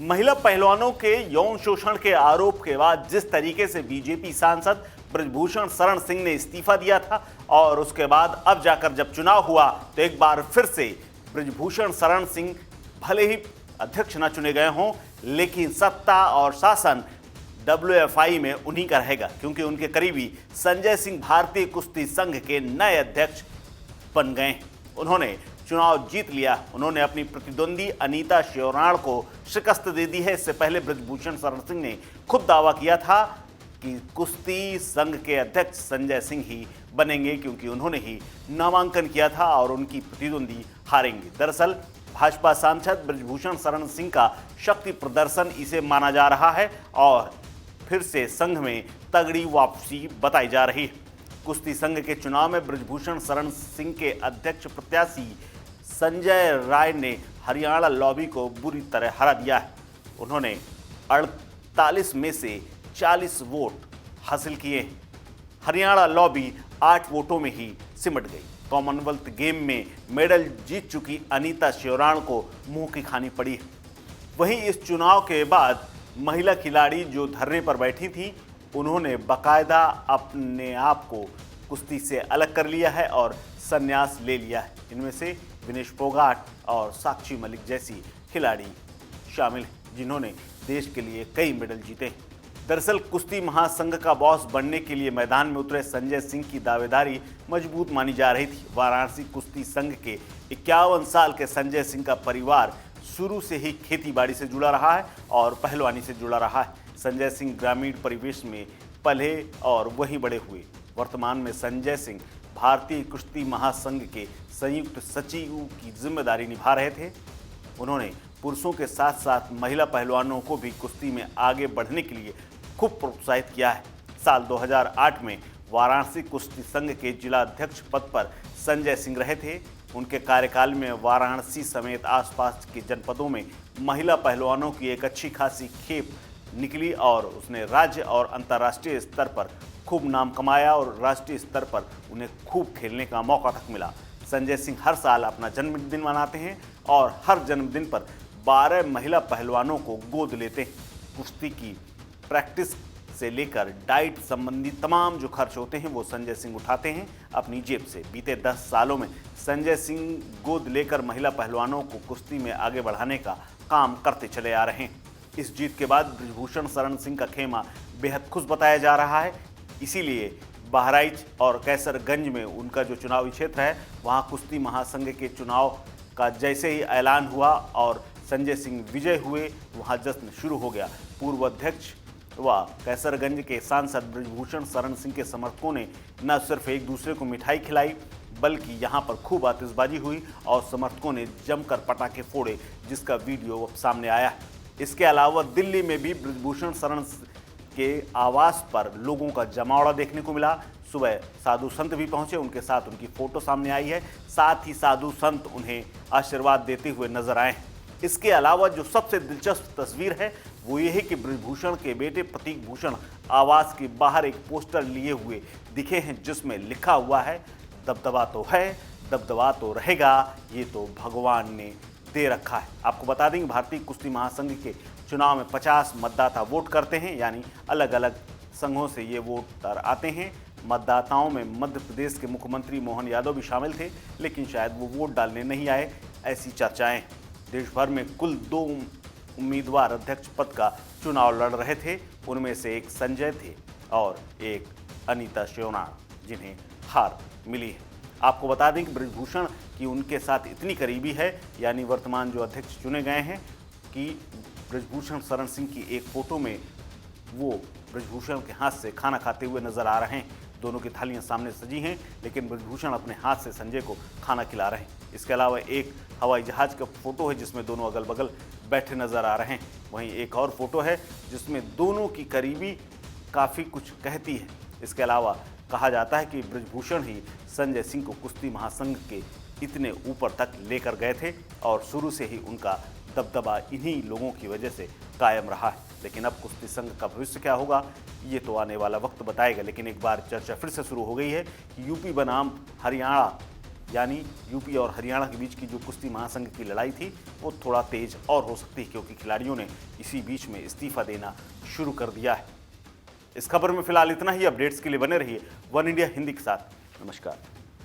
महिला पहलवानों के यौन शोषण के आरोप के बाद जिस तरीके से बीजेपी सांसद ब्रजभूषण शरण सिंह ने इस्तीफा दिया था और उसके बाद अब जाकर जब चुनाव हुआ तो एक बार फिर से ब्रजभूषण शरण सिंह भले ही अध्यक्ष न चुने गए हों, लेकिन सत्ता और शासन WFI में उन्हीं का रहेगा, क्योंकि उनके करीबी संजय सिंह भारतीय कुश्ती संघ के नए अध्यक्ष बन गए। उन्होंने चुनाव जीत लिया। उन्होंने अपनी प्रतिद्वंदी अनीता श्योराण को शिकस्त दे दी है। इससे पहले ब्रजभूषण शरण सिंह ने खुद दावा किया था कि कुश्ती संघ के अध्यक्ष संजय सिंह ही बनेंगे, क्योंकि उन्होंने ही नामांकन किया था और उनकी प्रतिद्वंदी हारेंगे। दरअसल भाजपा सांसद ब्रजभूषण शरण सिंह का शक्ति प्रदर्शन इसे माना जा रहा है और फिर से संघ में तगड़ी वापसी बताई जा रही है। कुश्ती संघ के चुनाव में ब्रजभूषण शरण सिंह के अध्यक्ष प्रत्याशी संजय राय ने हरियाणा लॉबी को बुरी तरह हरा दिया है। उन्होंने 48 में से 40 वोट हासिल किए। हरियाणा लॉबी 8 वोटों में ही सिमट गई। कॉमनवेल्थ गेम में मेडल जीत चुकी अनीता श्योराण को मुंह की खानी पड़ी। वहीं इस चुनाव के बाद महिला खिलाड़ी जो धरने पर बैठी थी, उन्होंने बाकायदा अपने आप को कुश्ती से अलग कर लिया है और संन्यास ले लिया है। इनमें से विनेश फोगाट और साक्षी मलिक जैसी खिलाड़ी शामिल हैं, जिन्होंने देश के लिए कई मेडल जीते। दरअसल कुश्ती महासंघ का बॉस बनने के लिए मैदान में उतरे संजय सिंह की दावेदारी मजबूत मानी जा रही थी। वाराणसी कुश्ती संघ के 51 साल के संजय सिंह का परिवार शुरू से ही खेतीबाड़ी से जुड़ा रहा है और पहलवानी से जुड़ा रहा है। संजय सिंह ग्रामीण परिवेश में पले और वहीं बड़े हुए। वर्तमान में संजय सिंह भारतीय कुश्ती महासंघ के संयुक्त सचिव की जिम्मेदारी निभा रहे थे। उन्होंने पुरुषों के साथ साथ महिला पहलवानों को भी कुश्ती में आगे बढ़ने के लिए खूब प्रोत्साहित किया है। साल 2008 में वाराणसी कुश्ती संघ के जिला अध्यक्ष पद पर संजय सिंह रहे थे। उनके कार्यकाल में वाराणसी समेत आसपास के जनपदों में महिला पहलवानों की एक अच्छी खासी खेप निकली और उसने राज्य और अंतर्राष्ट्रीय स्तर पर खूब नाम कमाया और राष्ट्रीय स्तर पर उन्हें खूब खेलने का मौका तक मिला। संजय सिंह हर साल अपना जन्मदिन मनाते हैं और हर जन्मदिन पर 12 महिला पहलवानों को गोद लेते हैं। कुश्ती की प्रैक्टिस से लेकर डाइट संबंधी तमाम जो खर्च होते हैं वो संजय सिंह उठाते हैं अपनी जेब से। बीते 10 सालों में संजय सिंह गोद लेकर महिला पहलवानों को कुश्ती में आगे बढ़ाने का काम करते चले आ रहे हैं। इस जीत के बाद ब्रजभूषण शरण सिंह का खेमा बेहद खुश बताया जा रहा है। इसीलिए बहराइच और कैसरगंज में उनका जो चुनावी क्षेत्र है, वहाँ कुश्ती महासंघ के चुनाव का जैसे ही ऐलान हुआ और संजय सिंह विजय हुए, वहाँ जश्न शुरू हो गया। पूर्व अध्यक्ष व कैसरगंज के सांसद ब्रजभूषण शरण सिंह के समर्थकों ने न सिर्फ एक दूसरे को मिठाई खिलाई, बल्कि यहाँ पर खूब आतिशबाजी हुई और समर्थकों ने जमकर पटाखे फोड़े, जिसका वीडियो अब सामने आया। इसके अलावा दिल्ली में भी ब्रजभूषण शरण के आवास पर लोगों का जमावड़ा देखने को मिला। सुबह साधु संत भी पहुंचे, उनके साथ उनकी फोटो सामने आई है। साथ ही साधु संत उन्हें आशीर्वाद देते हुए नजर आए। इसके अलावा जो सबसे दिलचस्प तस्वीर है वो ये है कि ब्रजभूषण के बेटे प्रतीक भूषण आवास के बाहर एक पोस्टर लिए हुए दिखे हैं, जिसमें लिखा हुआ है, दबदबा तो है, दबदबा तो रहेगा, ये तो भगवान ने दे रखा है। आपको बता दें कि भारतीय कुश्ती महासंघ के चुनाव में 50 मतदाता वोट करते हैं, यानी अलग अलग संघों से ये वोटर आते हैं। मतदाताओं में मध्य प्रदेश के मुख्यमंत्री मोहन यादव भी शामिल थे, लेकिन शायद वो वोट डालने नहीं आए, ऐसी चर्चाएं। देश भर में कुल 2 उम्मीदवार अध्यक्ष पद का चुनाव लड़ रहे थे। उनमें से एक संजय थे और एक अनीता श्योराण, जिन्हें हार मिली है। आपको बता दें कि ब्रजभूषण की उनके साथ इतनी करीबी है, यानी वर्तमान जो अध्यक्ष चुने गए हैं, कि ब्रजभूषण शरण सिंह की एक फोटो में वो ब्रजभूषण के हाथ से खाना खाते हुए नजर आ रहे हैं। दोनों की थालियां सामने सजी हैं, लेकिन ब्रजभूषण अपने हाथ से संजय को खाना खिला रहे हैं। इसके अलावा एक हवाई जहाज का फोटो है जिसमें दोनों अगल बगल बैठे नजर आ रहे हैं। वहीं एक और फोटो है जिसमें दोनों की करीबी काफ़ी कुछ कहती है। इसके अलावा कहा जाता है कि ब्रजभूषण ही संजय सिंह को कुश्ती महासंघ के इतने ऊपर तक लेकर गए थे और शुरू से ही उनका दबदबा इन्हीं लोगों की वजह से कायम रहा है। लेकिन अब कुश्ती संघ का भविष्य क्या होगा, ये तो आने वाला वक्त बताएगा। लेकिन एक बार चर्चा फिर से शुरू हो गई है कि यूपी बनाम हरियाणा यानी यूपी और हरियाणा के बीच की जो कुश्ती महासंघ की लड़ाई थी वो थोड़ा तेज और हो सकती है, क्योंकि खिलाड़ियों ने इसी बीच में इस्तीफा देना शुरू कर दिया है। इस खबर में फिलहाल इतना ही। अपडेट्स के लिए बने रहिए वन इंडिया हिंदी के साथ। नमस्कार।